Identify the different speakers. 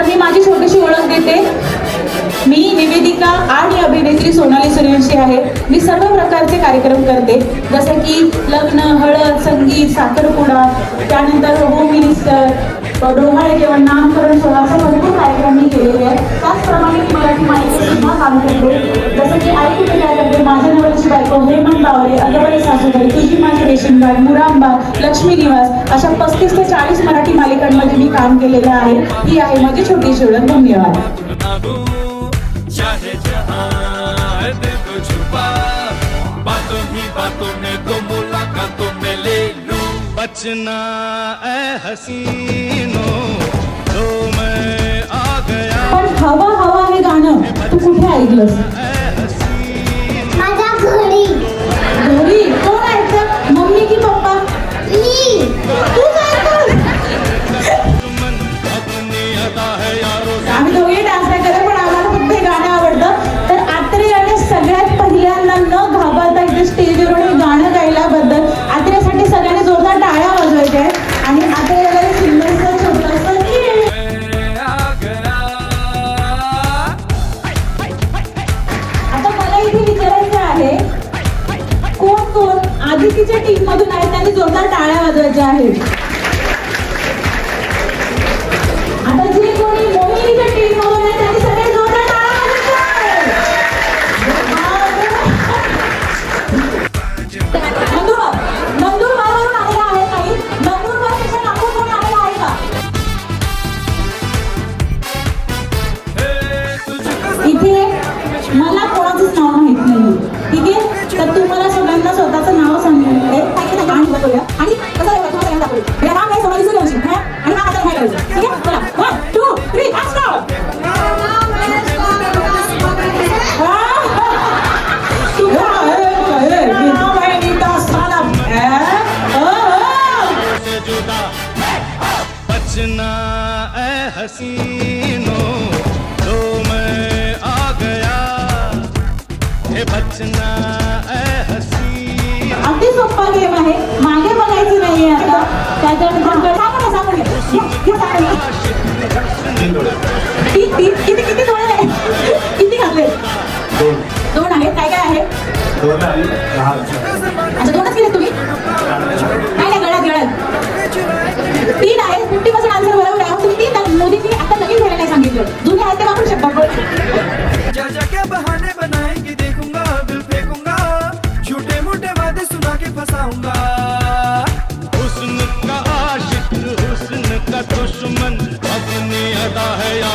Speaker 1: तर मी माझी छोटीशी ओळख देते. मी निवेदिका आणि अभिनेत्री सोनाली सूर्यवंशी आहे. मी सर्व प्रकारचे कार्यक्रम करते, जसे की लग्न, हळद, संगीत, साखरपुडा, त्यानंतर होम मिनिस्टर, डोहाळे जेवण, नामकरण सोहळा, असे भरपूर कार्यक्रम मी केलेले आहेत. त्याचप्रमाणे मी मराठी मालिकेत सुद्धा काम करते, जसं की आई कुठे काय करते, माझ्या नवऱ्याची बायको, हेमंत बावरे, अगबाई सासूबाई, तुझी माझी रेशीमबाग, मुरांबाग, लक्ष्मी निवास, अशा 35 ते 40 मराठी मालिकांमध्ये मी काम केलेलं आहे. ही आहे माझी छोटीशी ओळख. धन्यवाद.
Speaker 2: चाहे जहां है दिल को छुपा, बातों ही बातों में तो मुलाकातों में ले लूं. बचना ऐ हसीनो तो मैं आ गया.
Speaker 1: पण हवा हवा हे गाणं तू कुठे ऐकलंस?
Speaker 3: माझ्या घरी.
Speaker 1: घरी कोण ऐकतं? मम्मी की पप्पा?
Speaker 3: मी.
Speaker 1: तू ऐकतोस?
Speaker 2: मन अपनी अदा है यारो.
Speaker 1: आम्ही दोघे डान्स नाही करत, पण आम्हाला फक्त हे गाणं आवडतं. तर आत्रे गाणे सगळ्यात पहिल्यांदा न घाबरता इथे स्टेजवर हे गाणं गायल्याबद्दल आत्रेसाठी सगळ्यांनी जोरदार टाळ्या वाजवायच्या आहेत. आणि आत्रेला एक सुंदरसं छोटंसं
Speaker 2: मैं आ गया.
Speaker 1: आता मला इथे विचारायचं आहे, कोण कोण आदितीच्या टीम मधून आहेत त्यांनी जोरदार टाळ्या वाजवायच्या आहेत. आता जे कोणी मोहिनीच्या टीम मधून आहेत त्यांनी सगळे जोरदार टाळ्या वाजवायच्या आहेत. नंदुरबारवरून आलेला आहे काही. नंदुरबारपेक्षा नागपूर कोणी आलेला आहे का? इथे मला कोणाचंच नाव माहित नाही. ठीक आहे, तर तुम्हाला सगळ्यांना स्वतःचं नाव सांगून आणि दाखवूया. आणि कसं आहे तुम्हाला दाखवूया. हे नाव आहे सोनाली सूर्यवंशी. आणि हा आता काय करायचं? ठीक आहे, चला 1 2 3 स्टार्ट.
Speaker 2: बचना ऐ हसीनो तो मैं आ गया. हे बचना ऐ हसीनो.
Speaker 1: अगदी सोपा गेम आहे, मागे बघायचं नाहीये. आता त्याच्यानंतर किती किती दोन आहे? किती घातले? दोन आहेत. काय काय आहे? अच्छा, दोनच केले तुम्ही? नाही नाही, गळ्यात 3 आहे. 50% आन्सर बरोबर आहे. तुम्ही 3 मोदींनी आता लगेच घ्यायला नाही सांगितलं. जुने आहेत ते वापरू शकता.
Speaker 4: जा क्या बहाने बनाएंगे देखूंगा, दिल फेंकूंगा, झूठे मूठे वादे सुना के फंसाऊंगा.
Speaker 2: हुस्न का आशिक, हुस्न का दुश्मन, अपनी अदा है यार.